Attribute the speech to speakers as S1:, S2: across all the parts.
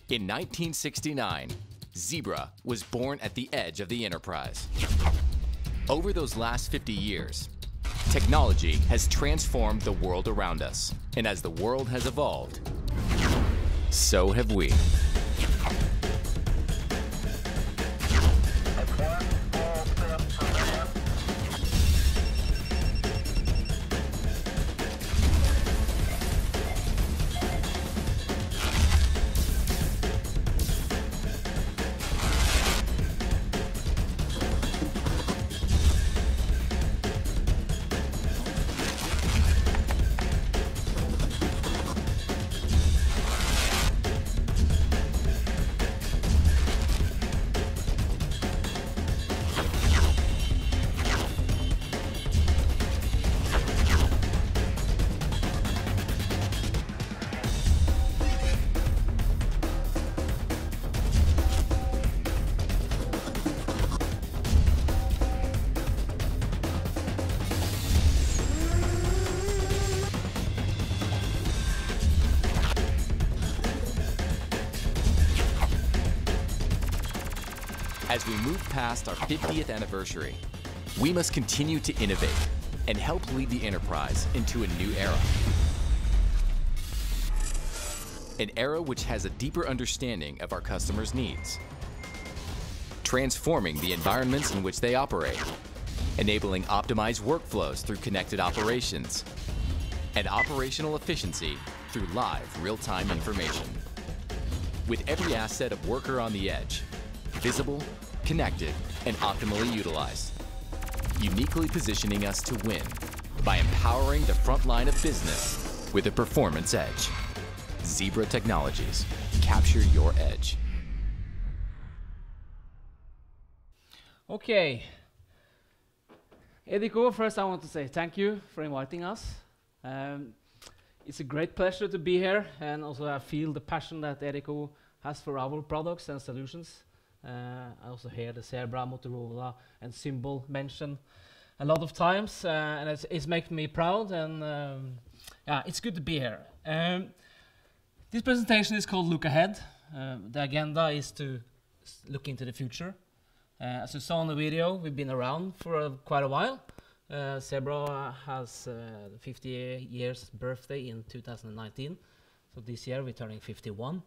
S1: In 1969, Zebra was born at the edge of the enterprise. Over those last 50 years, technology has transformed the world around us. And as the world has evolved, so have we. As we move past our 50th anniversary, we must continue to innovate and help lead the enterprise into a new era. An era which has a deeper understanding of our customers' needs, transforming the environments in which they operate, enabling optimized workflows through connected operations, and operational efficiency through live, real-time information. With every asset of worker on the edge, visible, connected, and optimally utilized, uniquely positioning us to win by empowering the front line of business with a performance edge. Zebra Technologies, capture your edge.
S2: Okay. Edico, first I want to say thank you for inviting us. It's a great pleasure to be here, and also I feel the passion that Edico has for our products and solutions. I also hear the Zebra, Motorola, and Symbol mentioned a lot of times, and it's making me proud, and yeah, it's good to be here. This presentation is called Look Ahead. The agenda is to look into the future. As you saw in the video, we've been around for quite a while. Zebra has 50 years birthday in 2019, so this year we're turning 51.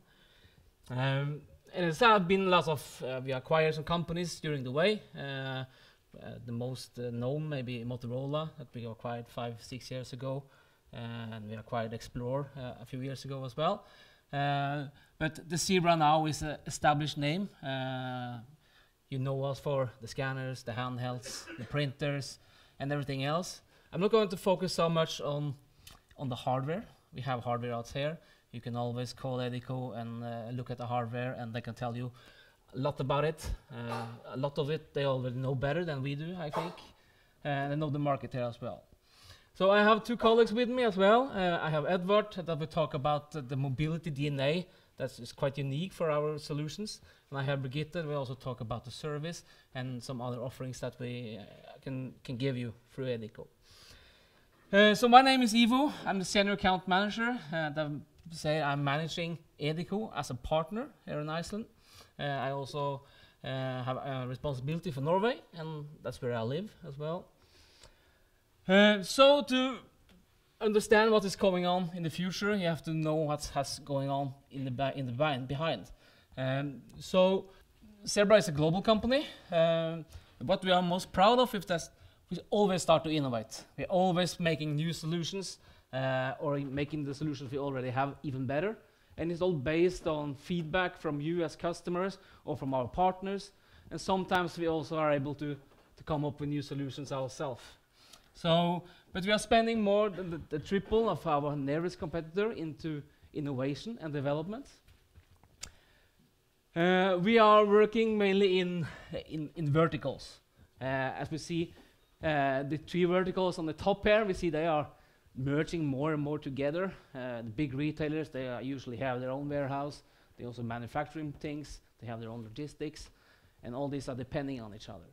S2: And it's been lots of, we acquired some companies during the way. The most known maybe Motorola that we acquired 5-6 years ago, and we acquired Explore a few years ago as well. But the Zebra now is an established name. You know us for the scanners, the handhelds, the printers, and everything else. I'm not going to focus so much on the hardware. We have hardware out here. You can always call Edico and look at the hardware, and they can tell you a lot about it. A lot of it they already know better than we do, I think. And they know the market here as well. So I have two colleagues with me as well. I have Edward that will talk about the mobility DNA. That is quite unique for our solutions. And I have Brigitta, we also talk about the service and some other offerings that we can give you through Edico. So my name is Ivo. I'm the Senior Account Manager. I'm managing Edico as a partner here in Iceland. I also have a responsibility for Norway, and that's where I live as well. So to understand what is going on in the future, you have to know what's going on in the behind. So Zebra is a global company. What we are most proud of is that we always start to innovate. We're always making new solutions or making the solutions we already have even better. And it's all based on feedback from you as customers or from our partners. And sometimes we also are able to come up with new solutions ourselves. So, but we are spending more than the triple of our nearest competitor into innovation and development. We are working mainly in verticals. As we see, the three verticals on the top here, we see they are merging more and more together. The big retailers, they usually have their own warehouse. They also manufacturing things. They have their own logistics. And all these are depending on each other.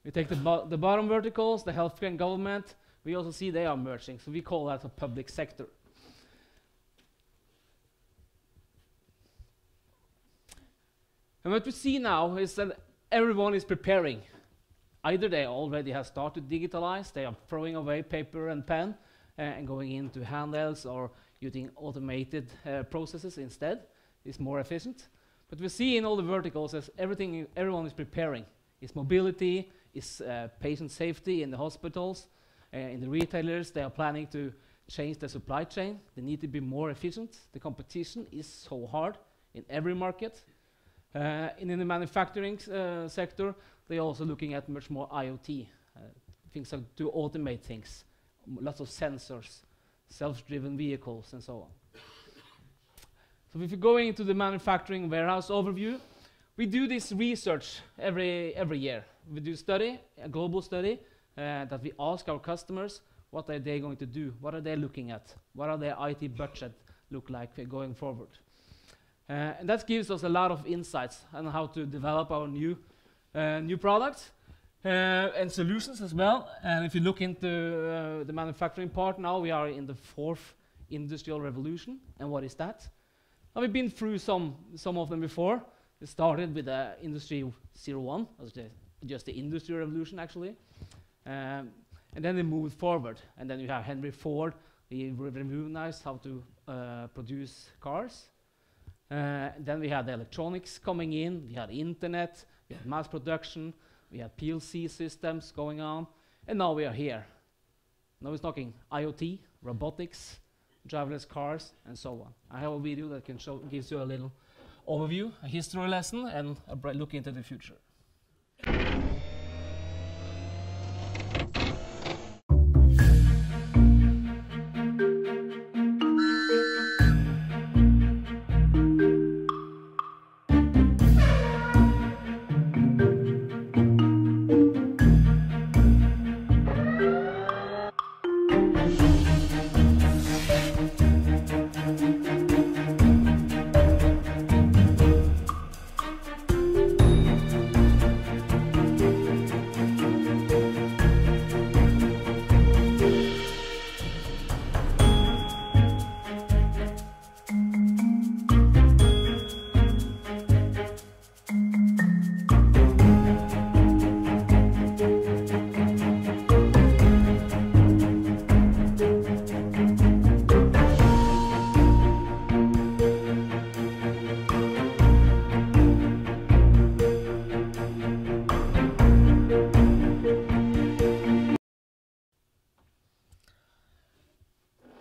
S2: We take the bottom verticals, the healthcare and government. We also see they are merging. So we call that a public sector. And what we see now is that everyone is preparing. Either they already have started to digitalize, they are throwing away paper and pen and going into handhelds or using automated processes instead. It's more efficient. But we see in all the verticals as everyone is preparing. It's mobility, it's patient safety in the hospitals, in the retailers. They are planning to change the supply chain. They need to be more efficient. The competition is so hard in every market. And in the manufacturing sector, they're also looking at much more IoT, things like to automate things, lots of sensors, self-driven vehicles, and so on. So if you go into the manufacturing warehouse overview, we do this research every year. We do a global study, that we ask our customers what are they going to do, what are they looking at, what are their IT budget look like going forward. And that gives us a lot of insights on how to develop our new products and solutions as well. And if you look into the manufacturing part now, we are in the 4th industrial revolution. And what is that? Now, we've been through some of them before. It started with Industry 01, just the industrial revolution actually. And then they moved forward. And then you have Henry Ford. He revolutionized how to produce cars. Then we had the electronics coming in, we had internet, we had mass production, we had PLC systems going on, and now we are here. Now we're talking IoT, robotics, driverless cars, and so on. I have a video that gives you a little overview, a history lesson, and a bright look into the future.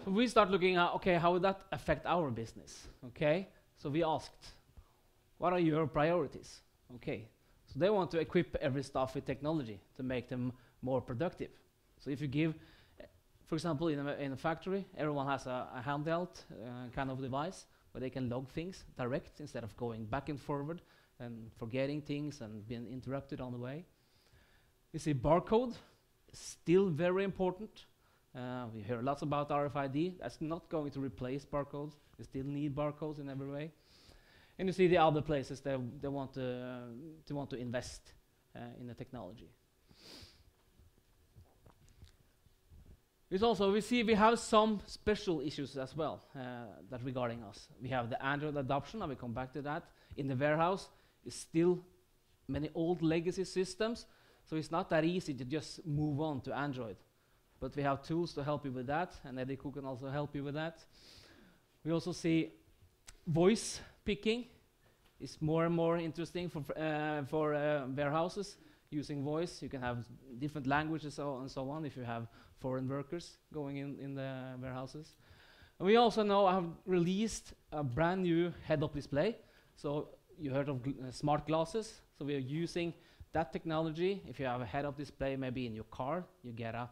S2: We start looking at, okay, how would that affect our business? Okay, so we asked, what are your priorities? Okay, so they want to equip every staff with technology to make them more productive. So if you give, for example, in a factory, everyone has a handheld kind of device where they can log things direct instead of going back and forward and forgetting things and being interrupted on the way. You see barcode, still very important. We hear lots about RFID. That's not going to replace barcodes. We still need barcodes in every way. And you see the other places they want to invest in the technology. We have some special issues as well that regarding us. We have the Android adoption. I will come back to that. In the warehouse, it's still many old legacy systems, so it's not that easy to just move on to Android. But we have tools to help you with that, and Edico can also help you with that. We also see voice picking is more and more interesting for warehouses. Using voice, you can have different languages and so on if you have foreign workers going in the warehouses. And we also now have released a brand new head-up display. So you heard of smart glasses. So we are using that technology. If you have a head-up display maybe in your car, you get a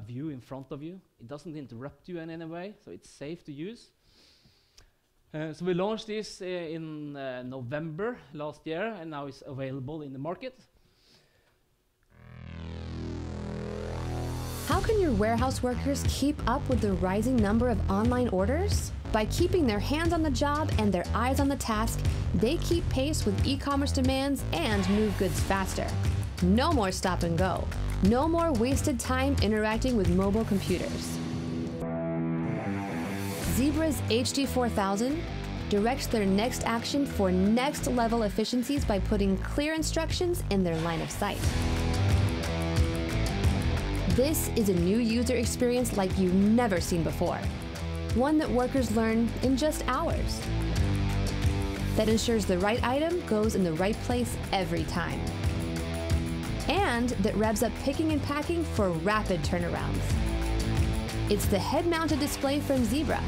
S2: view in front of you. It doesn't interrupt you in any way, so it's safe to use. So we launched this in November last year, and now it's available in the market.
S3: How can your warehouse workers keep up with the rising number of online orders? By keeping their hands on the job and their eyes on the task, they keep pace with e-commerce demands and move goods faster. No more stop and go. No more wasted time interacting with mobile computers. Zebra's HD4000 directs their next action for next level efficiencies by putting clear instructions in their line of sight. This is a new user experience like you've never seen before. One that workers learn in just hours. That ensures the right item goes in the right place every time. And that revs up picking and packing for rapid turnarounds. It's the head-mounted display from Zebra.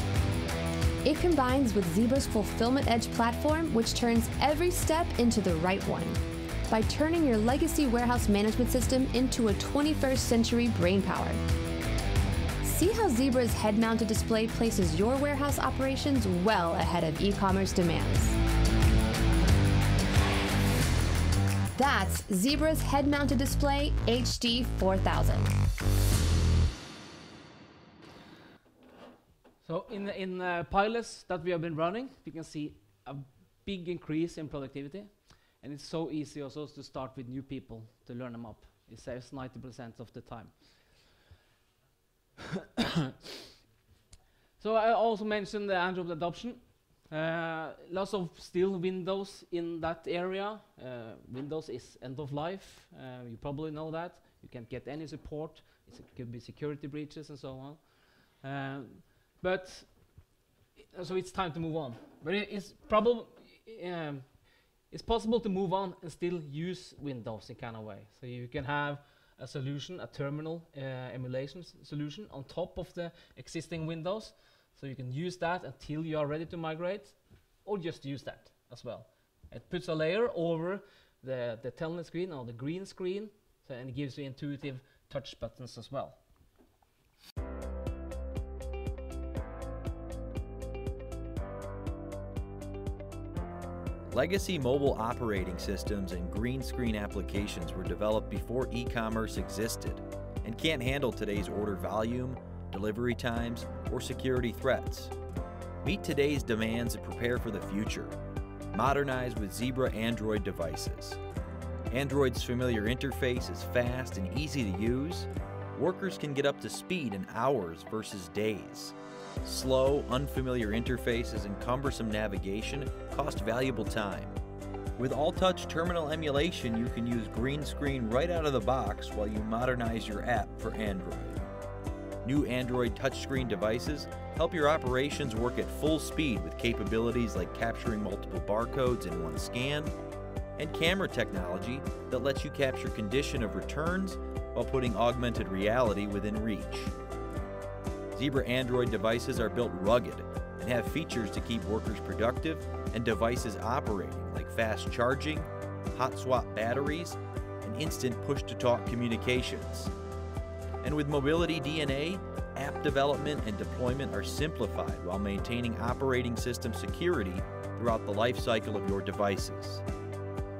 S3: It combines with Zebra's Fulfillment Edge platform, which turns every step into the right one by turning your legacy warehouse management system into a 21st century brainpower. See how Zebra's head-mounted display places your warehouse operations well ahead of e-commerce demands. That's Zebra's head-mounted display HD 4000.
S2: So in pilots that we have been running, we can see a big increase in productivity. And it's so easy also to start with new people to learn them up. It saves 90% of the time. So I also mentioned the Android adoption. Lots of still Windows in that area. Windows is end of life. You probably know that. You can't get any support. It could be security breaches and so on. So it's time to move on. But it's possible to move on and still use Windows in kind of way. So you can have a solution, a terminal emulation solution on top of the existing Windows. So you can use that until you are ready to migrate, or just use that as well. It puts a layer over the telnet screen or the green screen, so, and it gives you intuitive touch buttons as well.
S4: Legacy mobile operating systems and green screen applications were developed before e-commerce existed and can't handle today's order volume, delivery times, or security threats. Meet today's demands and prepare for the future. Modernize with Zebra Android devices. Android's familiar interface is fast and easy to use. Workers can get up to speed in hours versus days. Slow, unfamiliar interfaces and cumbersome navigation cost valuable time. With all-touch terminal emulation, you can use green screen right out of the box while you modernize your app for Android. New Android touchscreen devices help your operations work at full speed with capabilities like capturing multiple barcodes in one scan, and camera technology that lets you capture condition of returns while putting augmented reality within reach. Zebra Android devices are built rugged and have features to keep workers productive and devices operating like fast charging, hot swap batteries, and instant push-to-talk communications. And with Mobility DNA, app development and deployment are simplified while maintaining operating system security throughout the life cycle of your devices.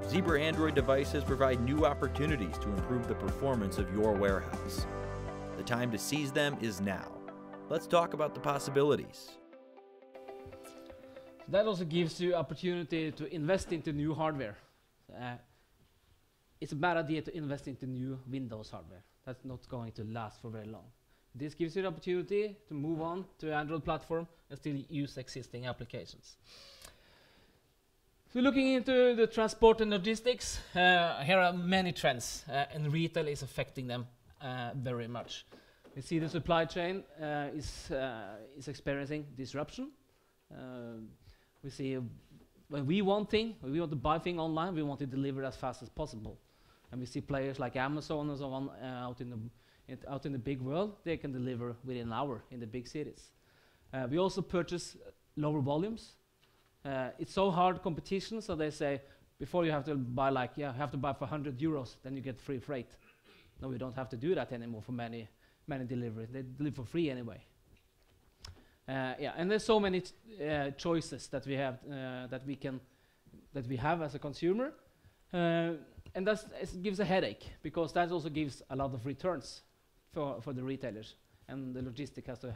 S4: Zebra Android devices provide new opportunities to improve the performance of your warehouse. The time to seize them is now. Let's talk about the possibilities.
S2: That also gives you opportunity to invest into new hardware. It's a bad idea to invest into new Windows hardware. That's not going to last for very long. This gives you the opportunity to move on to Android platform and still use existing applications. So looking into the transport and logistics, here are many trends, and retail is affecting them very much. We see the supply chain is experiencing disruption. We see when we want to buy things online, we want it delivered as fast as possible. And we see players like Amazon and so on out in the big world. They can deliver within an hour in the big cities. We also purchase lower volumes. It's so hard competition, so they say before you have to buy have to buy for 100 euros, then you get free freight. No, we don't have to do that anymore for many deliveries. They deliver for free anyway. And there's so many choices that we have that we have as a consumer, and it gives a headache because that also gives a lot of returns for the retailers, and the logistic has to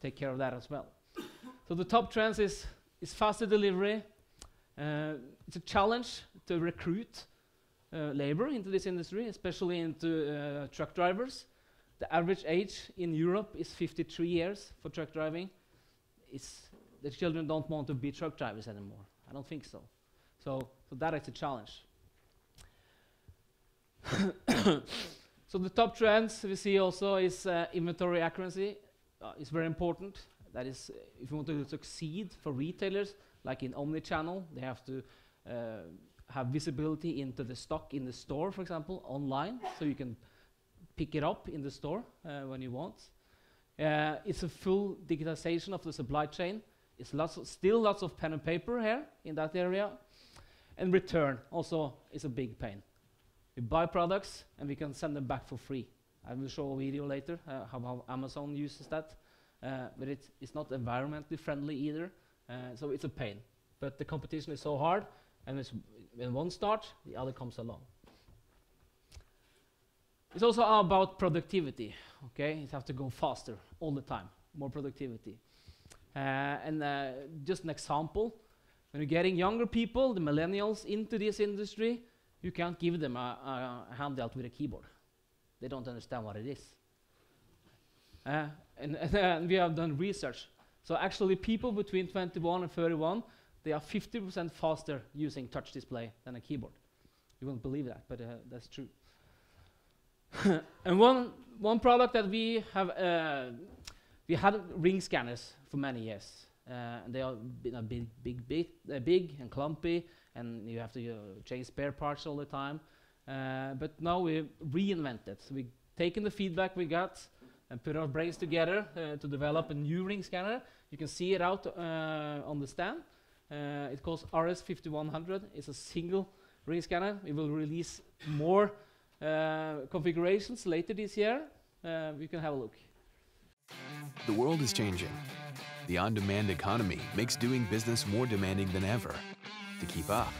S2: take care of that as well. So the top trends is faster delivery. It's a challenge to recruit labor into this industry, especially into truck drivers. The average age in Europe is 53 years for truck driving. It's the children don't want to be truck drivers anymore. I don't think so. So that is a challenge. So the top trends we see also is inventory accuracy. It's very important. That is, if you want to succeed for retailers, like in omni-channel, they have to have visibility into the stock in the store, for example, online, so you can pick it up in the store when you want. It's a full digitization of the supply chain. It's still lots of pen and paper here in that area. And return also is a big pain. We buy products and we can send them back for free. I will show a video later how Amazon uses that. But it's not environmentally friendly either, so it's a pain. But the competition is so hard, and when one starts, the other comes along. It's also about productivity, okay? You have to go faster all the time, more productivity. Just an example, when you're getting younger people, the millennials, into this industry, you can't give them a handheld with a keyboard. They don't understand what it is. And we have done research. So actually people between 21 and 31, they are 50% faster using touch display than a keyboard. You won't believe that, but that's true. And one product that we have, we had ring scanners for many years. And they are big and clumpy, and you have to change spare parts all the time. But now we reinvented. So we've taken the feedback we got and put our brains together to develop a new ring scanner. You can see it out on the stand. It calls RS5100. It's a single ring scanner. We will release more configurations later this year. We can have a look.
S5: The world is changing. The on-demand economy makes doing business more demanding than ever. To keep up,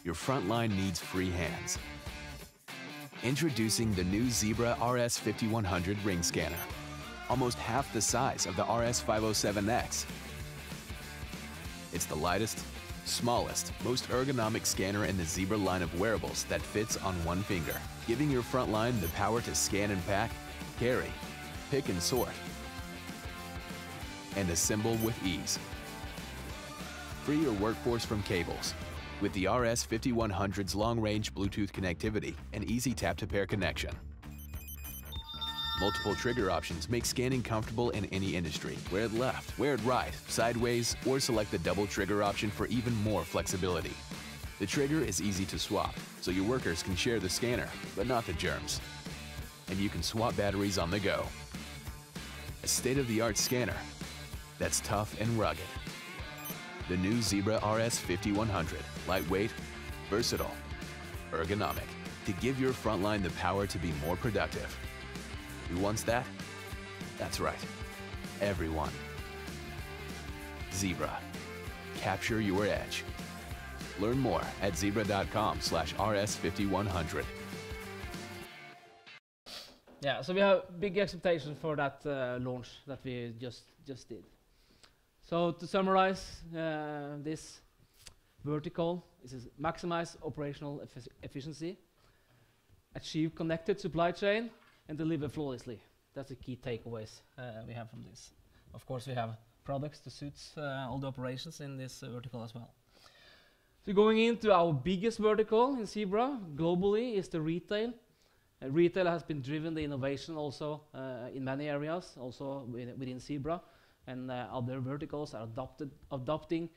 S5: your frontline needs free hands. Introducing the new Zebra RS5100 ring scanner, almost half the size of the RS507X. It's the lightest, smallest, most ergonomic scanner in the Zebra line of wearables that fits on one finger, giving your frontline the power to scan and pack, carry, pick and sort, and assemble with ease. Free your workforce from cables with the RS5100's long-range Bluetooth connectivity and easy tap-to-pair connection. Multiple trigger options make scanning comfortable in any industry. Wear it left, wear it right, sideways, or select the double trigger option for even more flexibility. The trigger is easy to swap, so your workers can share the scanner, but not the germs. And you can swap batteries on the go. A state-of-the-art scanner that's tough and rugged. The new Zebra RS5100, lightweight, versatile, ergonomic, to give your frontline the power to be more productive. Who wants that? That's right, everyone. Zebra, capture your edge. Learn more at zebra.com/RS5100.
S2: Yeah, so we have big expectations for that launch that we just did. So to summarize, this vertical is maximize operational efficiency, achieve connected supply chain, and deliver flawlessly. That's the key takeaways we have from this. Of course, we have products to suit all the operations in this vertical as well. So going into our biggest vertical in Zebra globally is the retail. Retail has been driven the innovation also in many areas, also within Zebra, and other verticals are adopting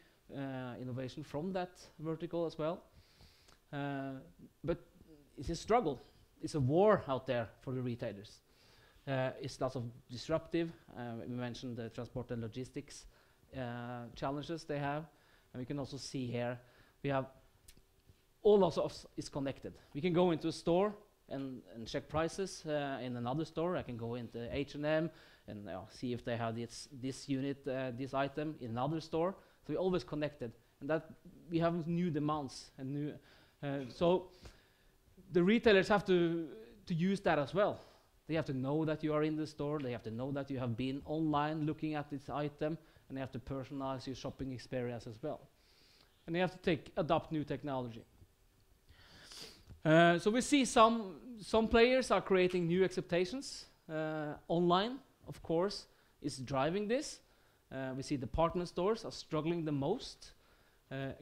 S2: innovation from that vertical as well. But it's a struggle. It's a war out there for the retailers. It's lots of disruptive. We mentioned the transport and logistics challenges they have. And we can also see here, we have all of us is connected. We can go into a store and check prices in another store. I can go into H&M and see if they have this unit, this item in another store. So we're always connected. And that we have new demands and new, so the retailers have to use that as well. They have to know that you are in the store. They have to know that you have been online looking at this item, and they have to personalize your shopping experience as well. And they have to adopt new technology. So we see some players are creating new expectations. Online, of course, is driving this. We see department stores are struggling the most.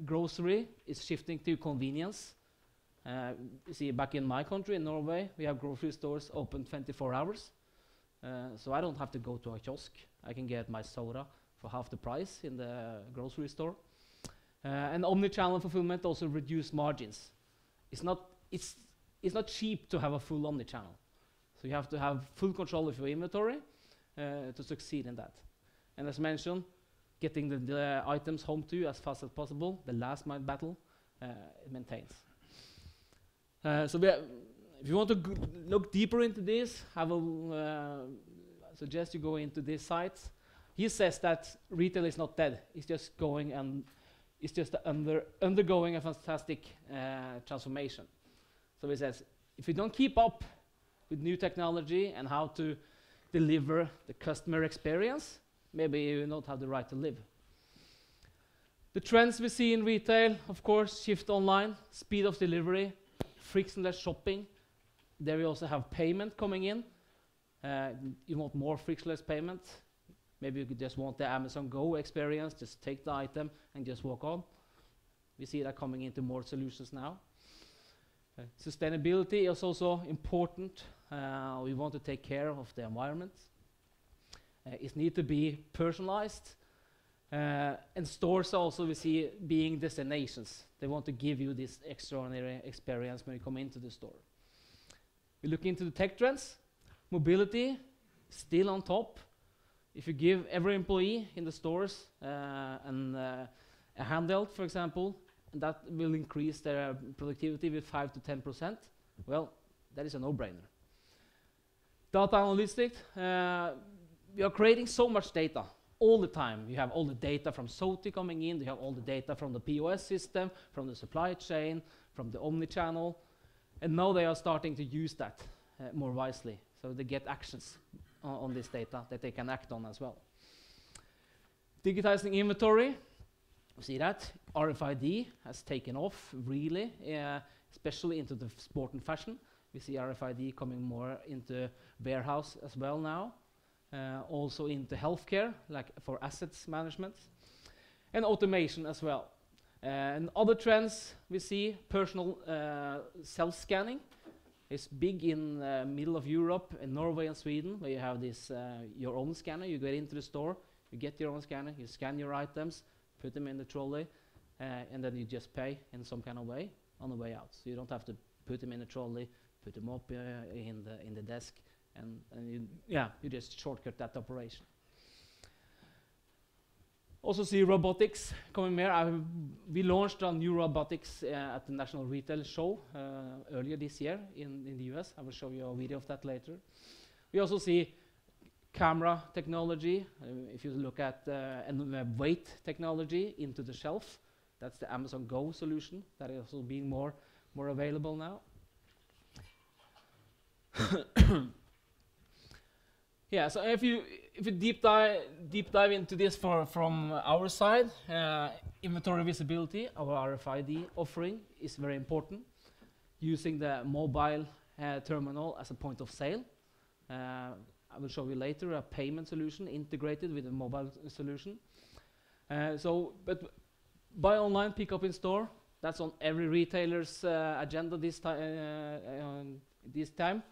S2: Grocery is shifting to convenience. You see, back in my country, in Norway, we have grocery stores open 24 hours. So I don't have to go to a kiosk. I can get my soda for half the price in the grocery store. And omnichannel fulfillment also reduce margins. It's not cheap to have a full omnichannel. So you have to have full control of your inventory to succeed in that. And as mentioned, getting the items home to you as fast as possible, the last mile battle, it maintains. So if you want to look deeper into this, I will suggest you go into this site. He says that retail is not dead. It's just going and it's just undergoing a fantastic transformation. So he says, if you don't keep up with new technology and how to deliver the customer experience, maybe you don't have the right to live. The trends we see in retail, of course, shift online, speed of delivery, frictionless shopping. There we also have payment coming in. You want more frictionless payment. Maybe you could just want the Amazon Go experience, just take the item and just walk on. We see that coming into more solutions now. Sustainability is also important. We want to take care of the environment. It needs to be personalized. And stores also we see being destinations. They want to give you this extraordinary experience when you come into the store. We look into the tech trends. Mobility, still on top. If you give every employee in the stores a handheld, for example, and that will increase their productivity with 5 to 10%, well, that is a no-brainer. Data analytics, we are creating so much data all the time. You have all the data from SOTI coming in, you have all the data from the POS system, from the supply chain, from the omnichannel, and now they are starting to use that more wisely, so they get actions on this data that they can act on as well. Digitizing inventory, you see that. RFID has taken off really, especially into the sport and fashion. We see RFID coming more into warehouse as well now. Also into healthcare, like for assets management. And automation as well. And other trends we see, personal self-scanning. It's big in middle of Europe, in Norway and Sweden, where you have this your own scanner. You get into the store, you get your own scanner, you scan your items, put them in the trolley, and then you just pay in some kind of way on the way out. So you don't have to put them in the trolley, put them up in the desk, and you just shortcut that operation. Also see robotics coming here. We launched a new robotics at the National Retail Show earlier this year in the US. I will show you a video of that later. We also see camera technology. If you look at and weight technology into the shelf, that's the Amazon Go solution that is also being more available now. Yeah, so if you deep dive into this from our side, inventory visibility, our RFID offering is very important. Using the mobile terminal as a point of sale. I will show you later a payment solution integrated with a mobile solution. But buy online, pick up in store. That's on every retailer's agenda this time.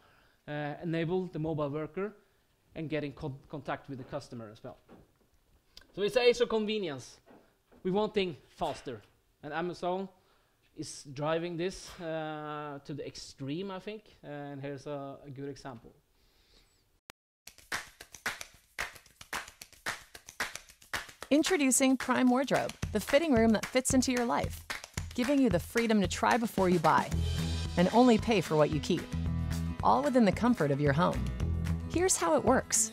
S2: Enable the mobile worker and getting contact with the customer as well. So it's age of convenience. We want things faster, and Amazon is driving this to the extreme, I think. And here's a good example.
S6: Introducing Prime Wardrobe, the fitting room that fits into your life, giving you the freedom to try before you buy, and only pay for what you keep, all within the comfort of your home. Here's how it works.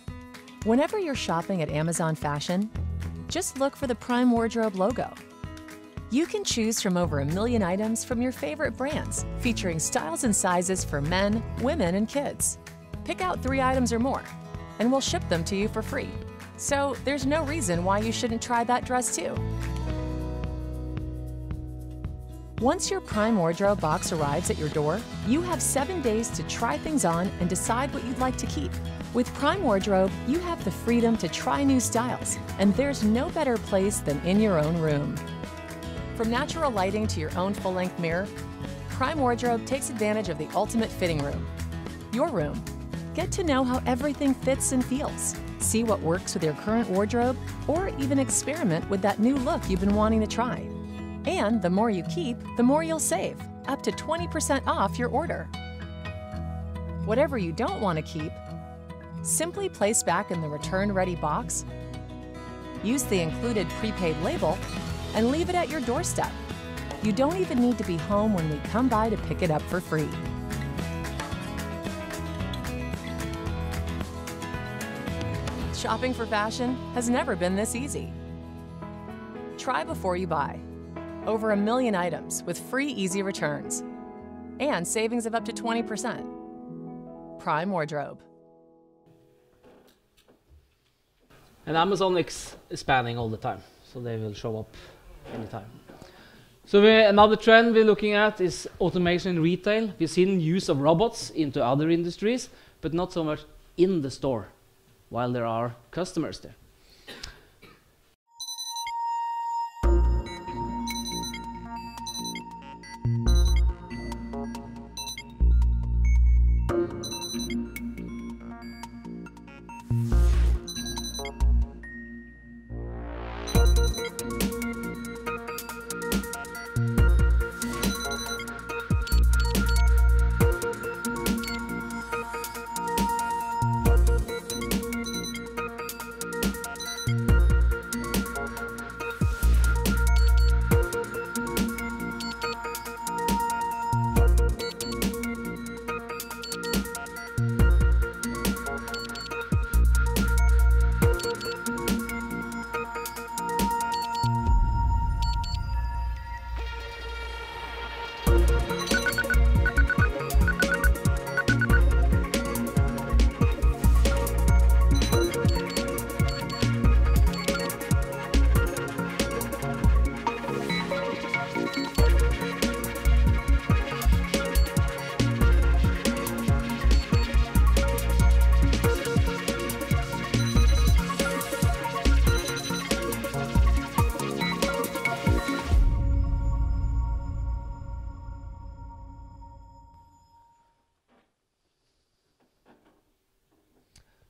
S6: Whenever you're shopping at Amazon Fashion, just look for the Prime Wardrobe logo. You can choose from over 1 million items from your favorite brands, featuring styles and sizes for men, women, and kids. Pick out 3 items or more, and we'll ship them to you for free. So there's no reason why you shouldn't try that dress too. Once your Prime Wardrobe box arrives at your door, you have 7 days to try things on and decide what you'd like to keep. With Prime Wardrobe, you have the freedom to try new styles, and there's no better place than in your own room. From natural lighting to your own full-length mirror, Prime Wardrobe takes advantage of the ultimate fitting room. Your room. Get to know how everything fits and feels. See what works with your current wardrobe, or even experiment with that new look you've been wanting to try. And the more you keep, the more you'll save, up to 20% off your order. Whatever you don't want to keep, simply place back in the return-ready box, use the included prepaid label, and leave it at your doorstep. You don't even need to be home when we come by to pick it up for free. Shopping for fashion has never been this easy. Try before you buy. Over 1 million items with free easy returns. And savings of up to 20%. Prime Wardrobe.
S2: And Amazon is expanding all the time, so they will show up anytime. So another trend we're looking at is automation in retail. We've seen use of robots into other industries, but not so much in the store, while there are customers there.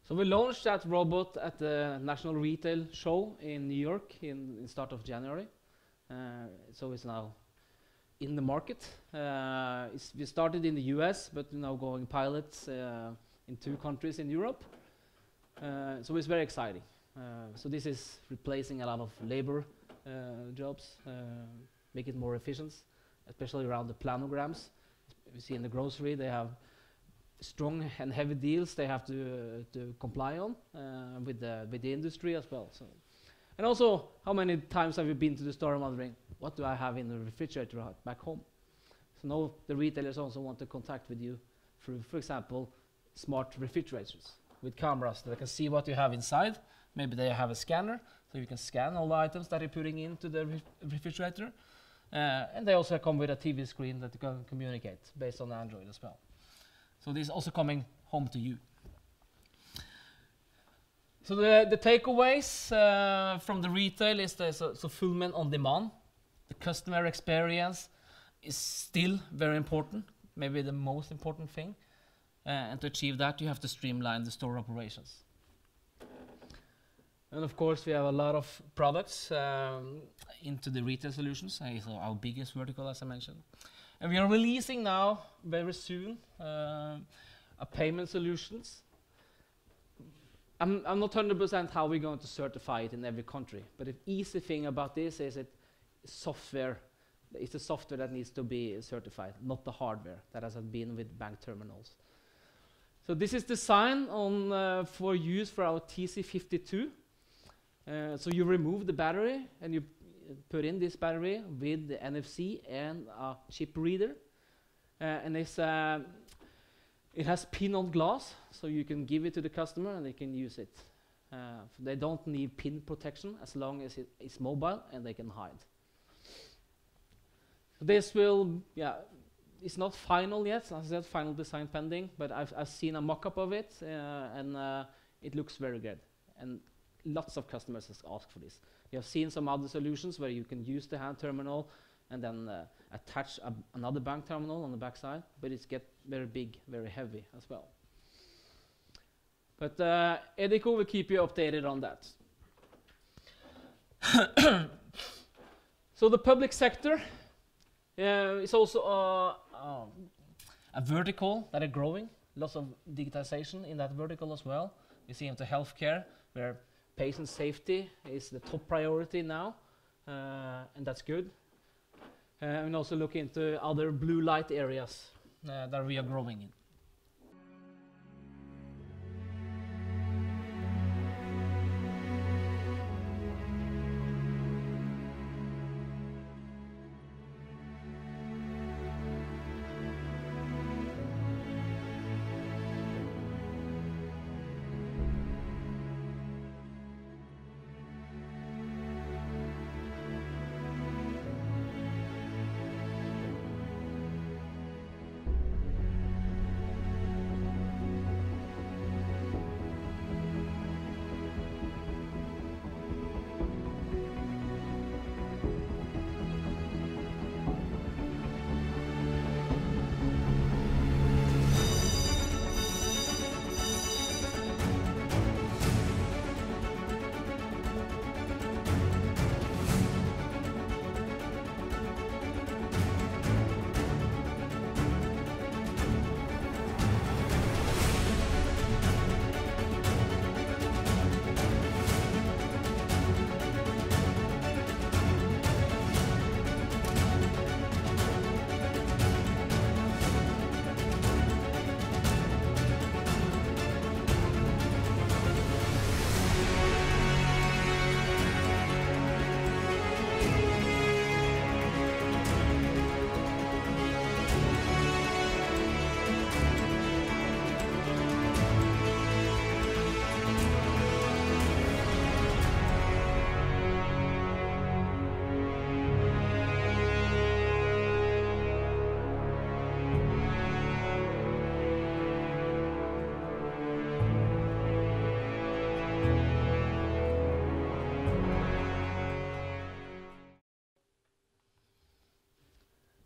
S2: So we launched that robot at the National Retail Show in New York in start of January. So it's now in the market. We started in the US, but now going pilots in 2 countries in Europe. So it's very exciting. So this is replacing a lot of labor jobs, make it more efficient, especially around the planograms. We see in the grocery they have strong and heavy deals they have to comply on with the industry as well. So, and also, how many times have you been to the store wondering, what do I have in the refrigerator back home? So now the retailers also want to contact with you through, for example, smart refrigerators with cameras that can see what you have inside. Maybe they have a scanner, so you can scan all the items that you're putting into the refrigerator. And they also come with a TV screen that you can communicate based on Android as well. So this is also coming home to you. So the takeaways from the retail is the fulfillment on demand. The customer experience is still very important, maybe the most important thing. And to achieve that, you have to streamline the store operations. And of course, we have a lot of products into the retail solutions. It's our biggest vertical, as I mentioned. And we are releasing now, very soon, a payment solutions. I'm not 100% how we're going to certify it in every country, but the easy thing about this is it's the software that needs to be certified, not the hardware that has been with bank terminals. So this is designed for use for our TC52. So you remove the battery and you put in this battery with the NFC and a chip reader. And it has pin-on glass, so you can give it to the customer and they can use it. They don't need pin protection as long as it's mobile and they can hide. This will, yeah, it's not final yet. As I said, final design pending, but I've seen a mock-up of it, and it looks very good. And lots of customers have asked for this. We have seen some other solutions where you can use the hand terminal and then attach another bank terminal on the backside, but it's get very big, very heavy as well. But Edico will keep you updated on that. So the public sector is also a vertical that are growing. Lots of digitization in that vertical as well. You see into healthcare, where patient safety is the top priority now, and that's good. And also look into other blue light areas that we are growing in.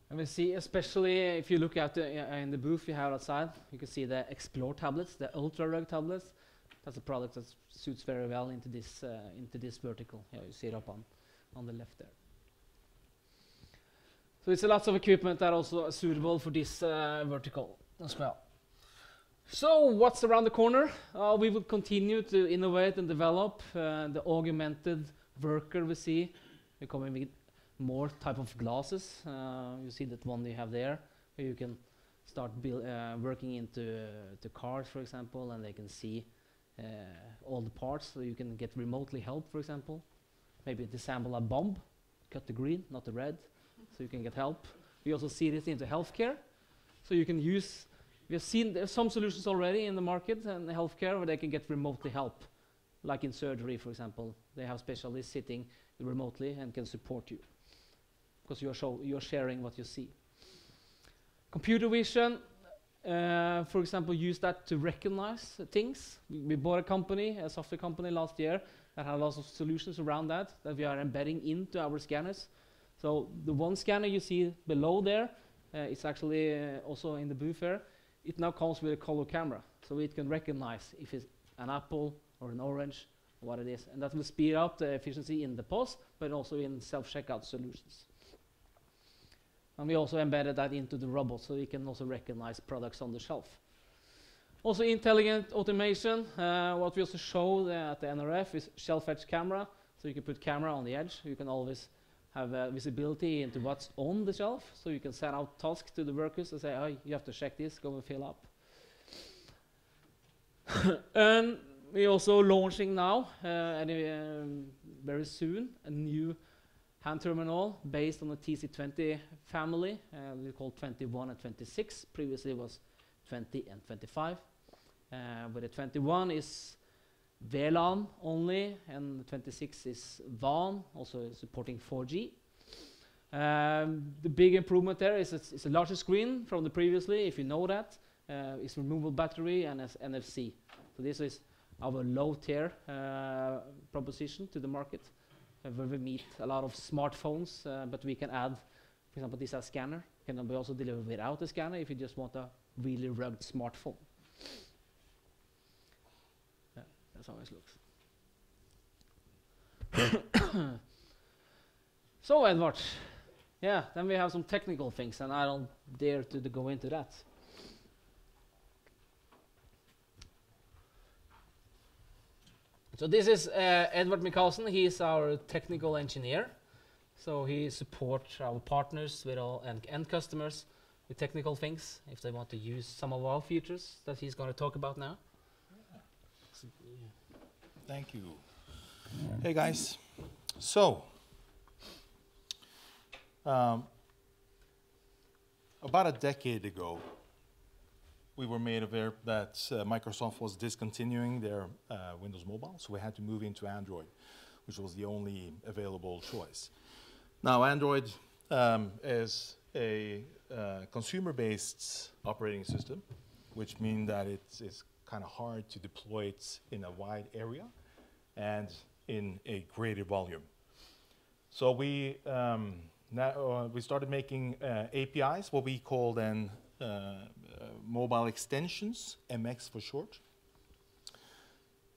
S2: And we see, especially if you look at in the booth we have outside, you can see the Explore tablets, the Ultra Rug tablets. That's a product that suits very well into this vertical. Yeah, you see it up on the left there. So it's a lot of equipment that also are suitable for this vertical as well. So what's around the corner? We will continue to innovate and develop the augmented worker we see. We're coming with more type of glasses. You see that one they have there, where you can start working into cars, for example, and they can see all the parts, so you can get remotely help, for example. Maybe disassemble a bomb, cut the green, not the red, so you can get help. We also see this into healthcare, so you can use. We have seen there's some solutions already in the market and healthcare where they can get remotely help, like in surgery, for example. They have specialists sitting remotely and can support you, because you're sharing what you see. Computer vision, for example, use that to recognize things. We bought a company, a software company last year, that had lots of solutions around that we are embedding into our scanners. So the one scanner you see below there, it's actually also in the booth here. It now comes with a color camera, so it can recognize if it's an apple or an orange, or what it is. And that will speed up the efficiency in the POS, but also in self-checkout solutions. And we also embedded that into the robot, so we can also recognize products on the shelf. Also intelligent automation. What we also showed at the NRF is shelf edge camera. So you can put camera on the edge. You can always have visibility into what's on the shelf. So you can send out tasks to the workers and say, oh, you have to check this, go and fill up. And we're also launching now, very soon, a new hand terminal based on the TC20 family. We call 21 and 26. Previously it was 20 and 25. But the 21 is VLAN only, and the 26 is WAN, also supporting 4G. The big improvement there is it's a larger screen from the previously, if you know that. It's removable battery and it's NFC. So this is our low-tier proposition to the market, where we meet a lot of smartphones, but we can add, for example, this as scanner. Can be also delivered without a scanner if you just want a really rugged smartphone. Yeah, that's how it looks. So, Edward, yeah, then we have some technical things, and I don't dare to go into that. So this is Edward Mikkelsen. He is our technical engineer. So he supports our partners with all and end customers with technical things if they want to use some of our features that he's going to talk about now. So, yeah.
S7: Thank you. Hey guys. So, about a decade ago, we were made aware that Microsoft was discontinuing their Windows Mobile, so we had to move into Android, which was the only available choice. Now, Android is a consumer-based operating system, which means that it's kind of hard to deploy it in a wide area and in a greater volume. So we started making APIs, what we call then mobile extensions, MX for short.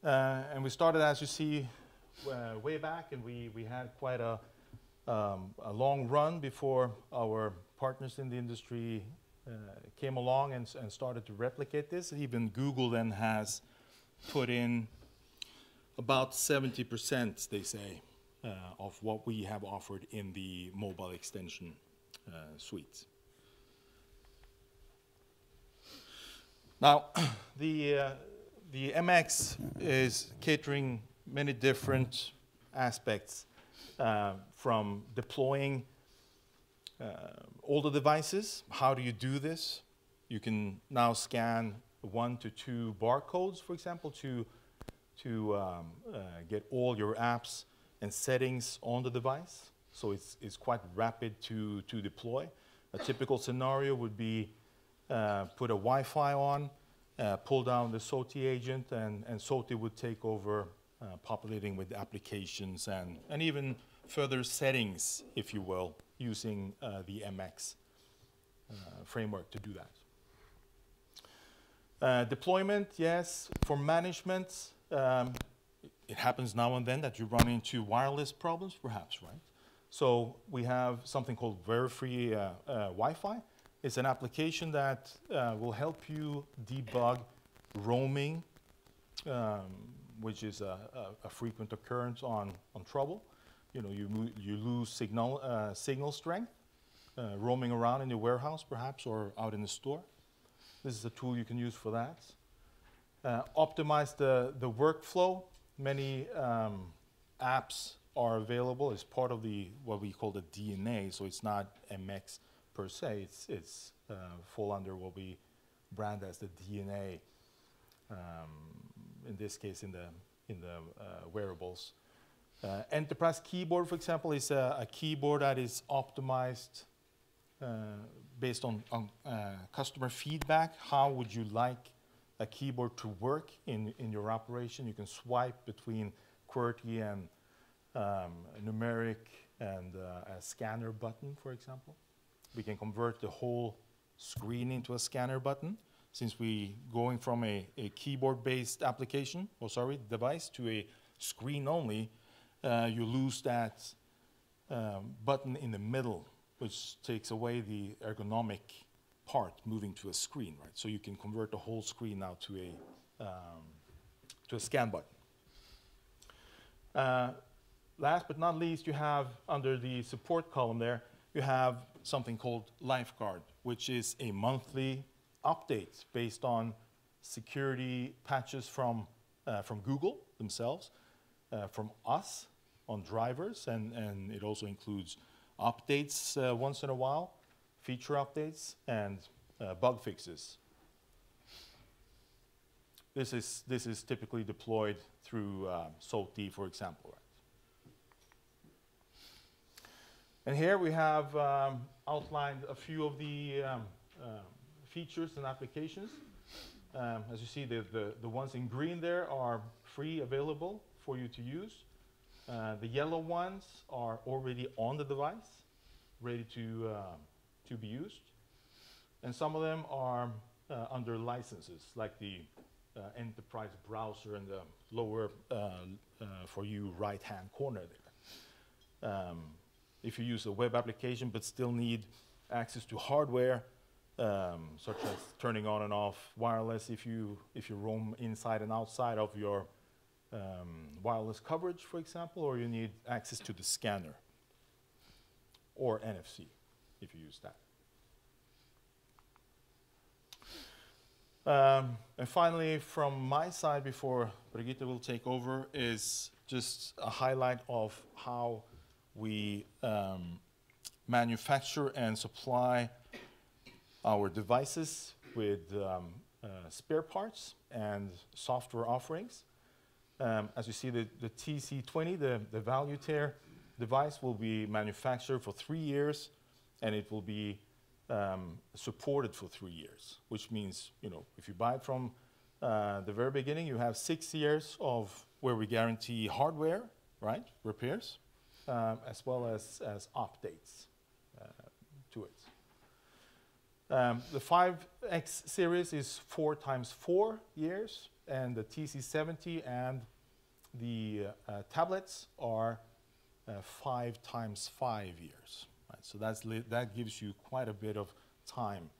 S7: And we started, as you see, way back, and we had quite a long run before our partners in the industry came along and started to replicate this. Even Google then has put in about 70%, they say, of what we have offered in the mobile extension suite. Now, the MX is catering many different aspects from deploying older devices. How do you do this? You can now scan 1 to 2 barcodes, for example, to get all your apps and settings on the device. So it's quite rapid to deploy. A typical scenario would be put a Wi-Fi on, pull down the SOTI agent, and SOTI would take over populating with applications and even further settings, if you will, using the MX framework to do that. Deployment, yes. For management, it happens now and then that you run into wireless problems, perhaps, right? So we have something called Verifree Wi-Fi. It's an application that will help you debug roaming, which is a frequent occurrence on trouble. You know, you lose signal strength roaming around in your warehouse, perhaps, or out in the store. This is a tool you can use for that. Optimize the workflow. Many apps are available as part of what we call the DNA. So it's not MX per se. It's fall under what we brand as the DNA. In this case, in the wearables. Enterprise keyboard, for example, is a keyboard that is optimized based on customer feedback. How would you like a keyboard to work in your operation? You can swipe between QWERTY and numeric and a scanner button, for example. We can convert the whole screen into a scanner button. Since we going from a keyboard-based application, device to a screen only, you lose that button in the middle, which takes away the ergonomic part moving to a screen, right? So you can convert the whole screen now to a scan button. Last but not least, you have under the support column there, you have something called Lifeguard, which is a monthly update based on security patches from Google themselves, from us on drivers, and it also includes updates once in a while, feature updates, and bug fixes. This is typically deployed through SOTI, for example. And here we have outlined a few of the features and applications. As you see, the ones in green there are free, available for you to use. The yellow ones are already on the device, ready to be used. And some of them are under licenses, like the enterprise browser in the lower for you right-hand corner there. If you use a web application but still need access to hardware, such as turning on and off wireless if you roam inside and outside of your wireless coverage, for example, or you need access to the scanner, or NFC if you use that. And finally, from my side, before Brigitta will take over, is just a highlight of how we manufacture and supply our devices with spare parts and software offerings. As you see, the TC20, the value tier device, will be manufactured for 3 years, and it will be supported for 3 years, which means, you know, if you buy it from the very beginning, you have 6 years of where we guarantee hardware, right, repairs, as well as updates to it. The 5X series is 4 times 4 years, and the TC70 and the tablets are 5 times 5 years. Right? So that gives you quite a bit of time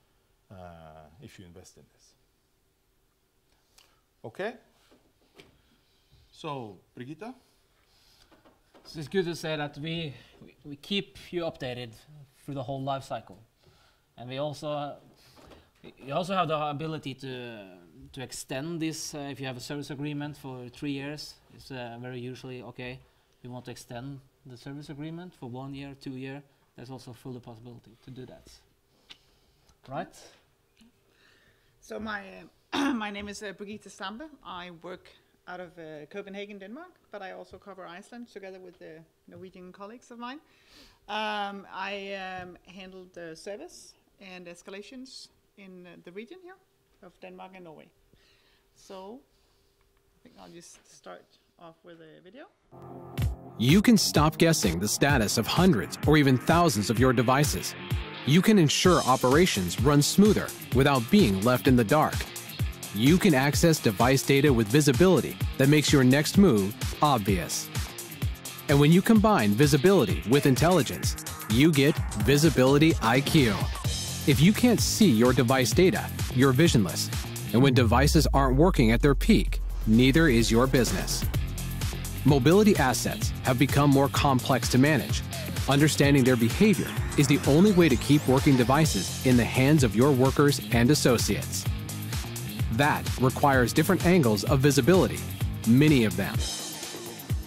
S7: if you invest in this. Okay? So, Brigitta?
S2: So it's good to say that we keep you updated through the whole life cycle. And we also have the ability to extend this if you have a service agreement for 3 years. It's very usually okay. We want to extend the service agreement for 1 year, 2 years. There's also full possibility to do that. Right?
S8: So my name is Brigitta Stampe. I work out of Copenhagen, Denmark, but I also cover Iceland together with the Norwegian colleagues of mine. I handle the service and escalations in the region here of Denmark and Norway. So I think I'll just start off with a video.
S9: You can stop guessing the status of hundreds or even thousands of your devices. You can ensure operations run smoother without being left in the dark. You can access device data with visibility that makes your next move obvious. And when you combine visibility with intelligence, you get Visibility IQ. If you can't see your device data, you're visionless. And when devices aren't working at their peak, neither is your business. Mobility assets have become more complex to manage. Understanding their behavior is the only way to keep working devices in the hands of your workers and associates. That requires different angles of visibility, many of them.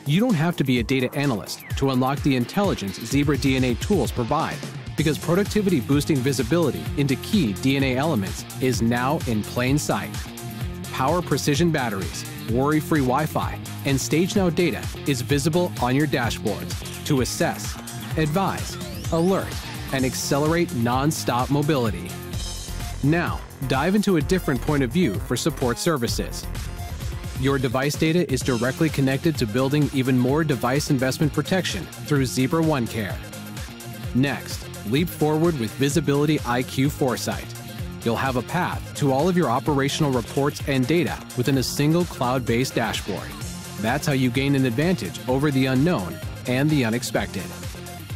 S9: You don't have to be a data analyst to unlock the intelligence Zebra DNA tools provide, because productivity-boosting visibility into key DNA elements is now in plain sight. Power precision batteries, worry-free Wi-Fi, and StageNow data is visible on your dashboards to assess, advise, alert, and accelerate non-stop mobility. Now, dive into a different point of view for support services. Your device data is directly connected to building even more device investment protection through Zebra OneCare. Next, leap forward with Visibility IQ Foresight. You'll have a path to all of your operational reports and data within a single cloud-based dashboard. That's how you gain an advantage over the unknown and the unexpected.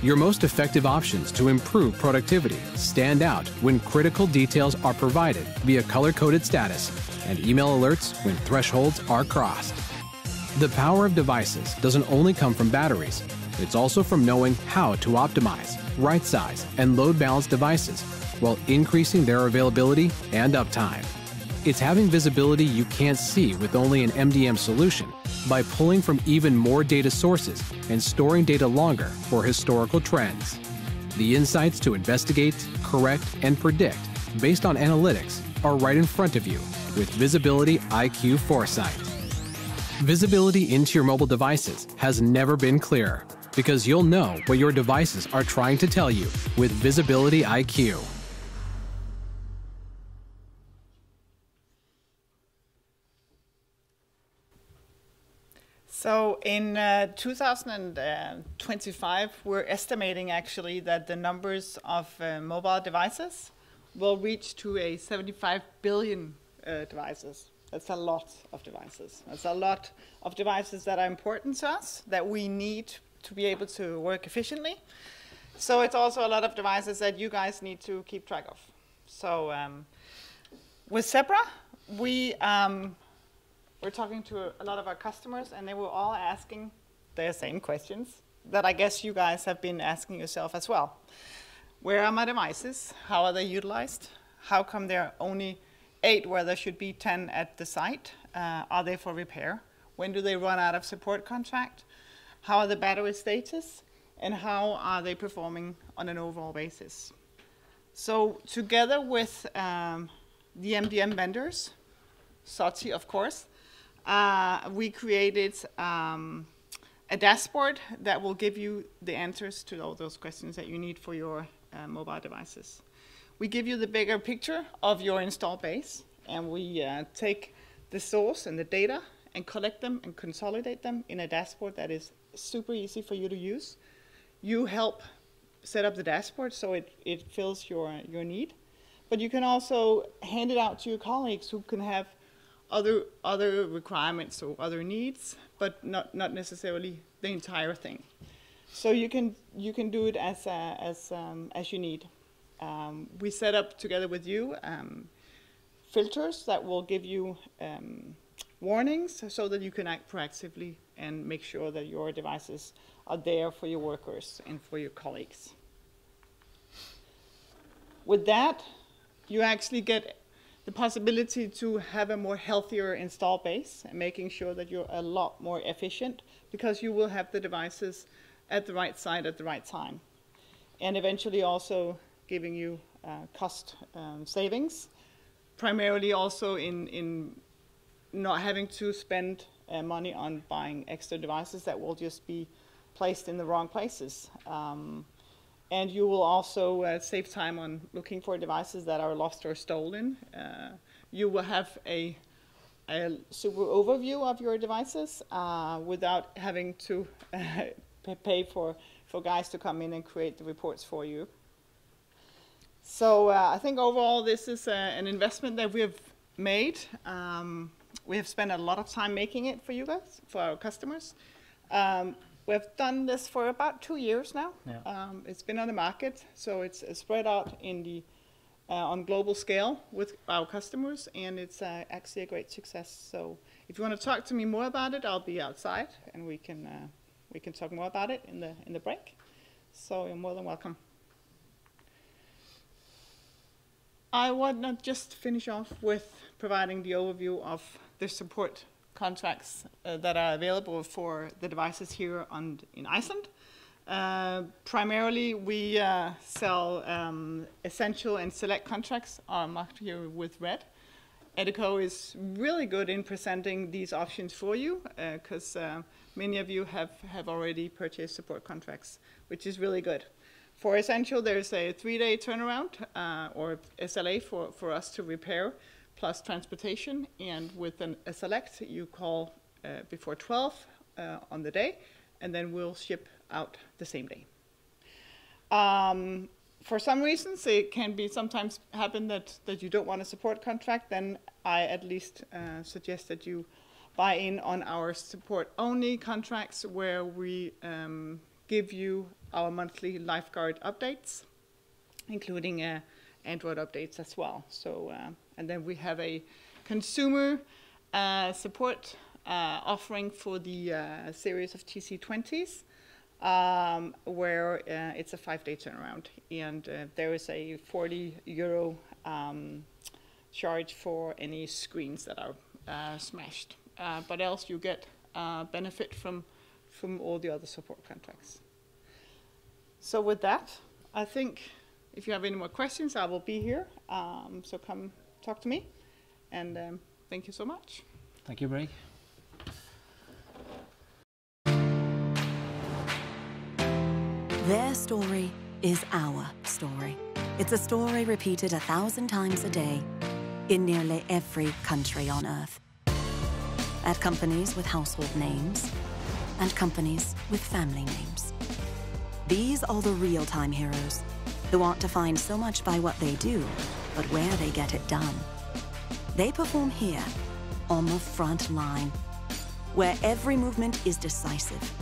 S9: Your most effective options to improve productivity stand out when critical details are provided via color-coded status and email alerts when thresholds are crossed. The power of devices doesn't only come from batteries, it's also from knowing how to optimize, right-size, and load balance devices while increasing their availability and uptime. It's having visibility you can't see with only an MDM solution by pulling from even more data sources and storing data longer for historical trends. The insights to investigate, correct, and predict based on analytics are right in front of you with Visibility IQ Foresight. Visibility into your mobile devices has never been clearer. because you'll know what your devices are trying to tell you with Visibility IQ.
S8: So in 2025, we're estimating actually that the numbers of mobile devices will reach to 75 billion devices. That's a lot of devices. That's a lot of devices that are important to us, that we need to be able to work efficiently. So it's also a lot of devices that you guys need to keep track of. So with Zebra, we're talking to a lot of our customers, and they were all asking the same questions that I guess you guys have been asking yourself as well. Where are my devices? How are they utilized? How come there are only 8 where there should be 10 at the site? Are they for repair? When do they run out of support contract? How are the battery status? And how are they performing on an overall basis? So together with the MDM vendors, SOTI of course, we created a dashboard that will give you the answers to all those questions that you need for your mobile devices. We give you the bigger picture of your install base, and we take the source and the data and collect them and consolidate them in a dashboard that is super easy for you to use. You help set up the dashboard so it fills your need, but you can also hand it out to your colleagues who can have other requirements or other needs, but not necessarily the entire thing. So you can do it as you need. We set up together with you filters that will give you warnings so that you can act proactively and make sure that your devices are there for your workers and for your colleagues. With that, you actually get the possibility to have a more healthier install base and making sure that you're a lot more efficient because you will have the devices at the right site at the right time. And eventually also giving you cost savings, primarily also in not having to spend money on buying extra devices that will just be placed in the wrong places. And you will also save time on looking for devices that are lost or stolen. You will have a super overview of your devices without having to pay for guys to come in and create the reports for you. So I think overall this is an investment that we have made. We have spent a lot of time making it for you guys, for our customers. We've done this for about 2 years now. Yeah. It's been on the market, so it's spread out in the on global scale with our customers, and it's actually a great success. So if you want to talk to me more about it, I'll be outside, and we can talk more about it in the break. So you're more than welcome. I want to just finish off with providing the overview of the support contracts that are available for the devices here in Iceland. Primarily, we sell essential and select contracts are marked here with red. Edico is really good in presenting these options for you because many of you have already purchased support contracts, which is really good. For essential, there's a 3-day turnaround or SLA for us to repair plus transportation, and with a select, you call before 12 on the day, and then we'll ship out the same day. For some reasons, it can be sometimes happen that you don't want a support contract, then I at least suggest that you buy in on our support-only contracts where we give you our monthly lifeguard updates, including Android updates as well. So, and then we have a consumer support offering for the series of TC20s, where it's a 5-day turnaround, and there is a €40 charge for any screens that are smashed. But else you get benefit from all the other support contracts. So with that, I think if you have any more questions, I will be here. So come talk to me. And thank you so much.
S2: Thank you, Brig.
S10: Their story is our story. It's a story repeated 1,000 times a day in nearly every country on Earth. At companies with household names and companies with family names. These are the real-time heroes who aren't defined so much by what they do, but where they get it done. They perform here, on the front line, where every movement is decisive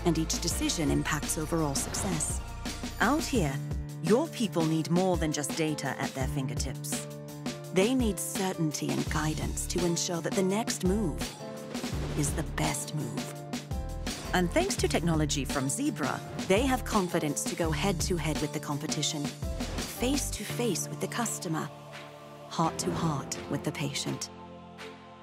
S10: and each decision impacts overall success. Out here, your people need more than just data at their fingertips. They need certainty and guidance to ensure that the next move is the best move. And thanks to technology from Zebra, they have confidence to go head-to-head with the competition, face-to-face with the customer, heart-to-heart with the patient.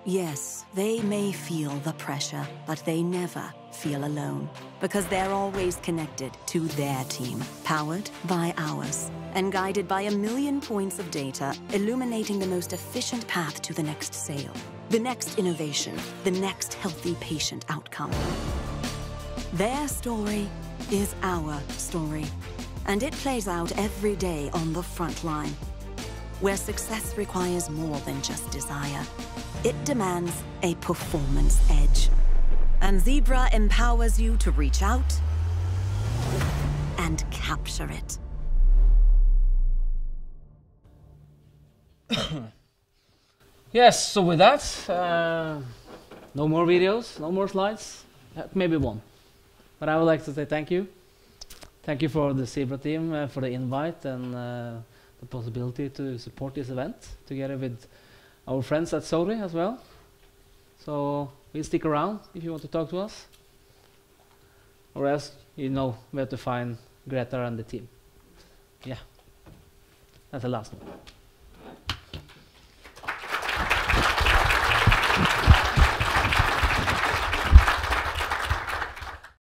S10: Yes, they may feel the pressure, but they never feel alone, because they're always connected to their team, powered by ours, and guided by 1,000,000 points of data, illuminating the most efficient path to the next sale, the next innovation, the next healthy patient outcome. Their story is our story, and it plays out every day on the front line, where success requires more than just desire. It demands a performance edge. And Zebra empowers you to reach out and capture it.
S2: Yes, so with that, no more videos, no more slides, maybe one. But I would like to say thank you. Thank you for the Zebra team for the invite and the possibility to support this event together with our friends at Sori as well. So we'll stick around if you want to talk to us. Or else you know where to find Greta and the team. Yeah, that's the last one.